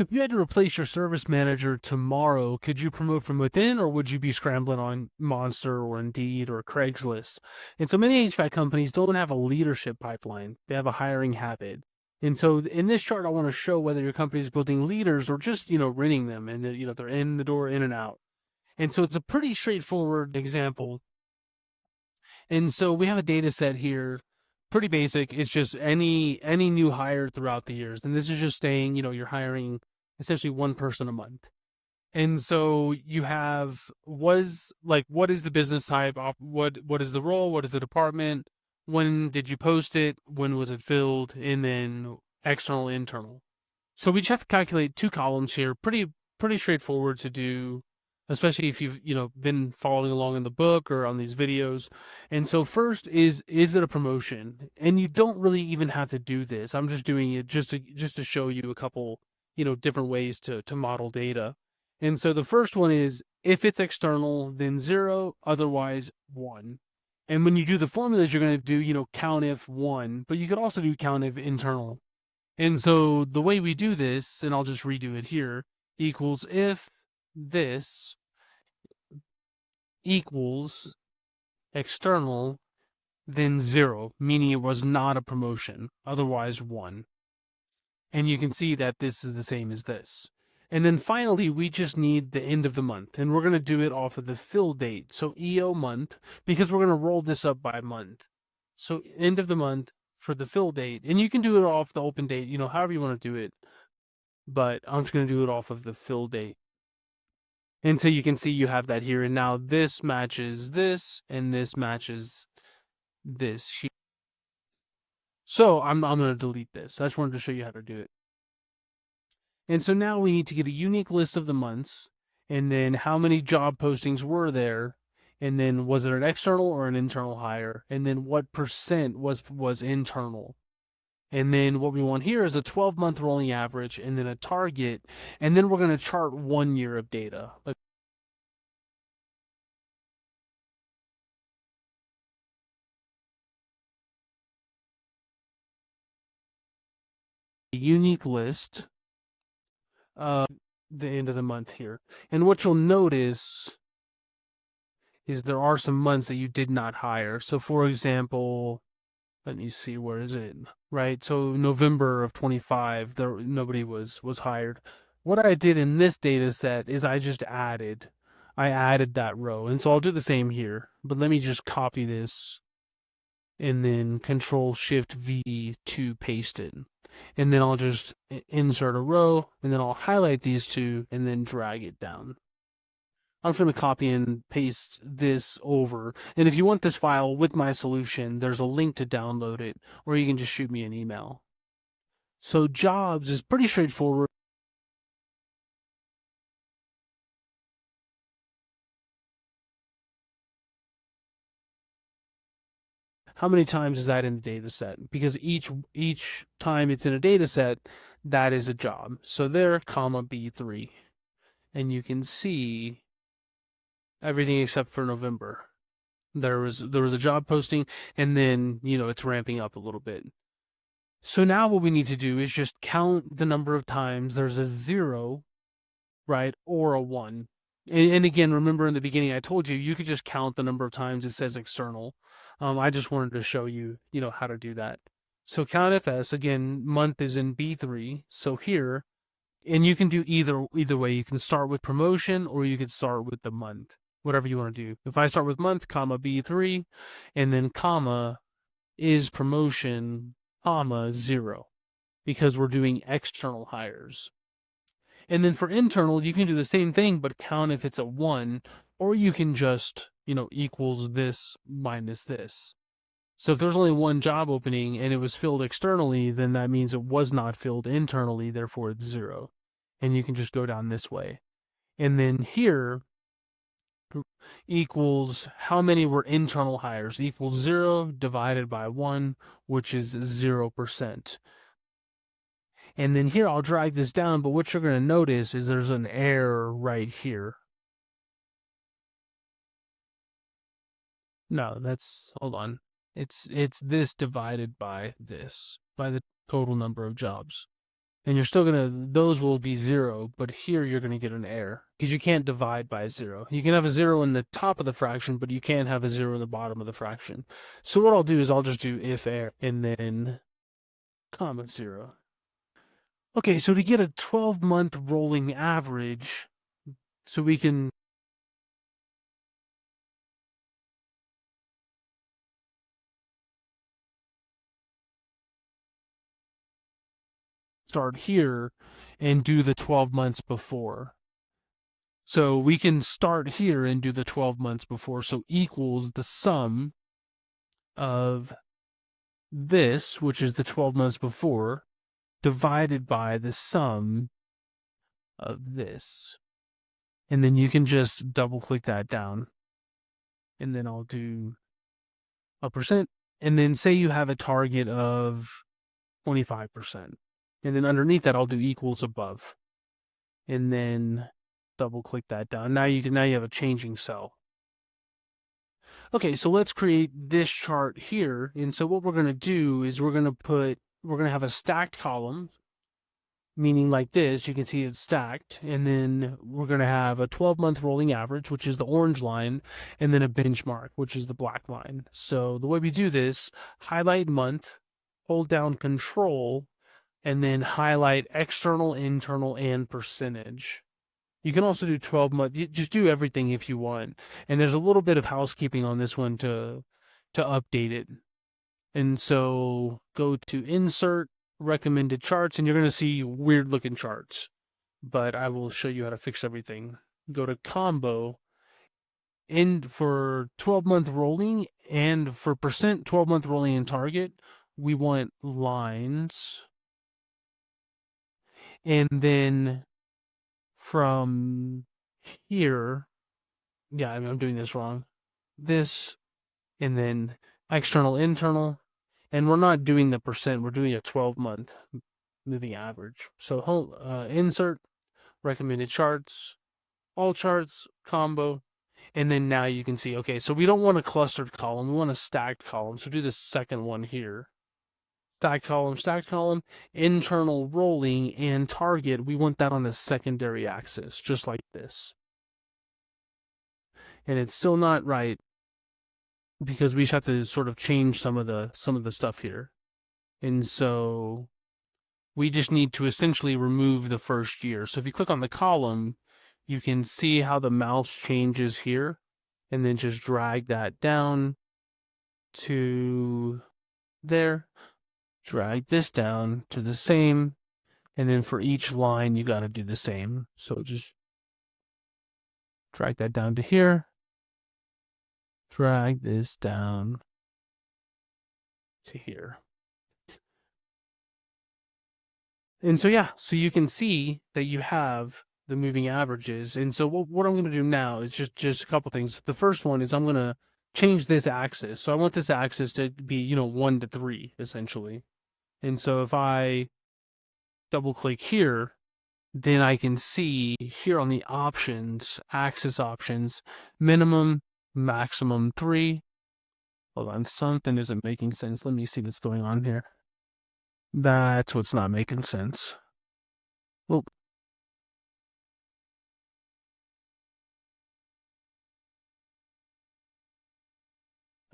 If you had to replace your service manager tomorrow, could you promote from within, or would you be scrambling on Monster or Indeed or Craigslist? And so many HVAC companies don't have a leadership pipeline. They have a hiring habit. And so in this chart, I want to show whether your company is building leaders or just, renting them, and they're in the door, in and out. And so it's a pretty straightforward example. And so we have a data set here, pretty basic. It's just any new hire throughout the years. And this is just saying, you're hiring essentially one person a month. And so you have what is the business type, what is the role, what is the department, when did you post it, when was it filled, and then external, internal. So we just have to calculate two columns here. Pretty straightforward to do, especially if you've been following along in the book or on these videos. And so first is it a promotion? And you don't really even have to do this. I'm just doing it just to show you a couple different ways to model data. And so the first one is if it's external, then 0, otherwise 1. And when you do the formulas, you're going to do count if 1, but you could also do count if internal. And so the way we do this, and I'll just redo it here, equals if this equals external, then 0, meaning it was not a promotion, otherwise 1. And you can see that this is the same as this. And then finally, we just need the end of the month, and we're going to do it off of the fill date. So EO month, because we're going to roll this up by month. So end of the month for the fill date, and you can do it off the open date, however you want to do it. But I'm just going to do it off of the fill date. And so you can see you have that here. And now this matches this, and this matches this here. So I'm going to delete this. I just wanted to show you how to do it. And so now we need to get a unique list of the months, and then how many job postings were there, and then was it an external or an internal hire, and then what percent was internal. And then what we want here is a 12-month rolling average, and then a target, and then we're going to chart 1 year of data. Like a unique list the end of the month here. And what you'll notice is there are some months that you did not hire. So for example, let me see, where is it? Right. So November of 25, there nobody was hired. What I did in this data set is I added that row. And so I'll do the same here, but let me just copy this and then Control Shift V to paste it. And then I'll just insert a row, and then I'll highlight these two and then drag it down. I'm just going to copy and paste this over. And if you want this file with my solution, there's a link to download it, or you can just shoot me an email. So jobs is pretty straightforward. How many times is that in the data set? Because each time it's in a data set, that is a job. So there, comma, B3. And you can see everything except for November. There was a job posting, and then it's ramping up a little bit. So now what we need to do is just count the number of times there's a 0, right, or a 1. And again, remember in the beginning I told you you could just count the number of times it says external. I just wanted to show you how to do that. So count FS, again, month is in B3. So here, and you can do either way. You can start with promotion, or you can start with the month, whatever you want to do. If I start with month, comma, B3, and then comma is promotion, comma, 0, because we're doing external hires. And then for internal, you can do the same thing, but count if it's a 1, or you can just, equals this minus this. So if there's only one job opening and it was filled externally, then that means it was not filled internally, therefore it's 0. And you can just go down this way. And then here equals how many were internal hires, equals 0 divided by 1, which is 0%. And then here I'll drag this down, but what you're going to notice is there's an error right here. No, hold on. It's this divided by this, by the total number of jobs. And you're still those will be 0, but here you're gonna get an error because you can't divide by 0. You can have a 0 in the top of the fraction, but you can't have a 0 in the bottom of the fraction. So what I'll do is I'll just do if error and then comma 0. Okay, so to get a 12-month rolling average, so we can start here and do the 12 months before. So we can start here and do the 12 months before. So equals the sum of this, which is the 12 months before, divided by the sum of this. And then you can just double click that down. And then I'll do a percent. And then say you have a target of 25%. And then underneath that, I'll do equals above. And then double click that down. Now you have a changing cell. Okay, so let's create this chart here. And so what we're going to do is we're going to have a stacked column, meaning like this. You can see it's stacked. And then we're going to have a 12-month rolling average, which is the orange line, and then a benchmark, which is the black line. So the way we do this, highlight month, hold down control, and then highlight external, internal, and percentage. You can also do 12 month. You just do everything if you want. And there's a little bit of housekeeping on this one to update it. And so go to insert recommended charts, and you're going to see weird looking charts. But I will show you how to fix everything. Go to combo. And for 12-month rolling and for percent 12-month rolling and target, we want lines. And then from here, yeah, I'm doing this wrong. This, and then external, internal, and we're not doing the percent. We're doing a 12-month moving average. So insert, recommended charts, all charts, combo, and then now you can see, okay, so we don't want a clustered column. We want a stacked column. So do the second one here. Stacked column, internal rolling, and target, we want that on the secondary axis, just like this. And it's still not right because we just have to sort of change some of the stuff here. And so we just need to essentially remove the first year. So if you click on the column, you can see how the mouse changes here, and then just drag that down to there. Drag this down to the same, and then for each line, you got to do the same. So just drag that down to here. Drag this down to here. And so, yeah, so you can see that you have the moving averages. And so what I'm going to do now is just a couple things. The first one is I'm going to change this axis. So I want this axis to be, 1 to 3, essentially. And so if I double click here, then I can see here on the options, axis options, minimum, maximum 3. Hold on, something isn't making sense. Let me see what's going on here. That's what's not making sense. Well,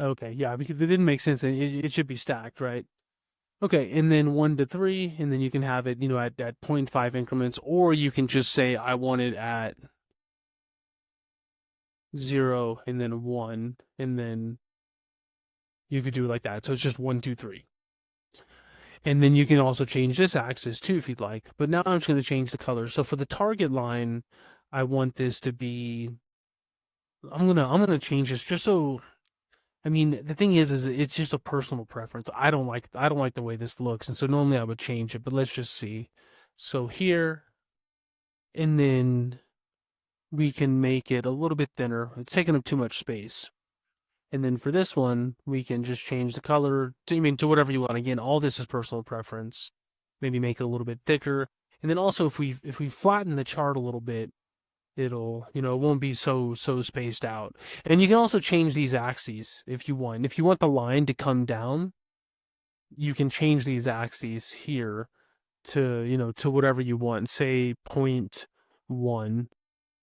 okay, yeah, because it didn't make sense. It should be stacked, right? Okay, and then 1 to 3, and then you can have it, at 0.5 increments, or you can just say, I want it at 0 and then 1, and then you could do it like that. So it's just 1, 2, 3. And then you can also change this axis too if you'd like. But now I'm just going to change the color. So for the target line, I want this to be, I'm gonna change this just so, I mean, the thing is it's just a personal preference. I don't like the way this looks, and so normally I would change it, but let's just see. So here, and then we can make it a little bit thinner. It's taking up too much space. And then for this one, we can just change the color to whatever you want. Again, all this is personal preference. Maybe make it a little bit thicker. And then also if we flatten the chart a little bit, it'll, it won't be so spaced out. And you can also change these axes if you want. If you want the line to come down, you can change these axes here to whatever you want, say 0.1,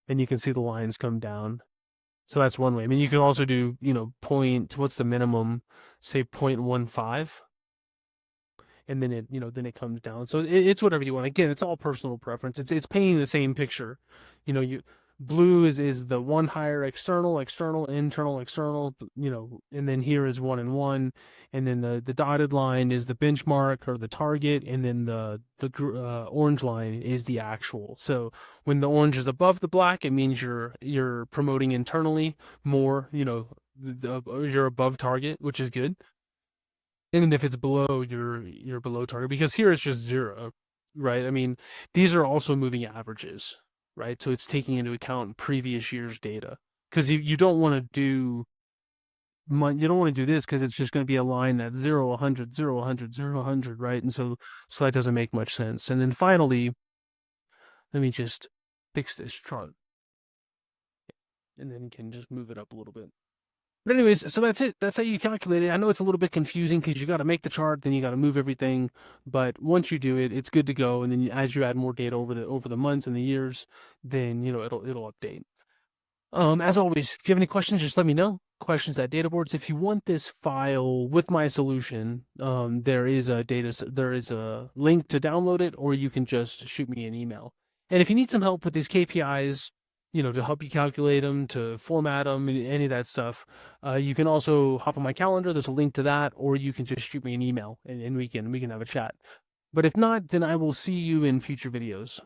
and you can see the lines come down. So that's one way. I mean, you can also do, what's the minimum, say 0.15, and then then it comes down. So it's whatever you want. Again, it's all personal preference. It's painting the same picture. You blue is the one higher external, internal, external, and then here is 1 and 1, and then the dotted line is the benchmark or the target, and then the orange line is the actual. So when the orange is above the black, it means you're promoting internally more, you're above target, which is good. And if it's below, you're below target, because here it's just 0, right? I mean, these are also moving averages, right? So it's taking into account previous year's data, because you don't want to do this, because it's just going to be a line that's 0, 100, 0, 100, 0, 100, right? And so that doesn't make much sense. And then finally, let me just fix this chart, and then you can just move it up a little bit. But anyways, so that's it. That's how you calculate it. I know it's a little bit confusing because you got to make the chart, then you got to move everything. But once you do it, it's good to go. And then as you add more data over the months and the years, then it'll update. As always, if you have any questions, just let me know. Questions at Databoards. If you want this file with my solution, there is a link to download it, or you can just shoot me an email. And if you need some help with these KPIs, to help you calculate them, to format them, any of that stuff, you can also hop on my calendar. There's a link to that, or you can just shoot me an email, and we can have a chat. But if not, then I will see you in future videos.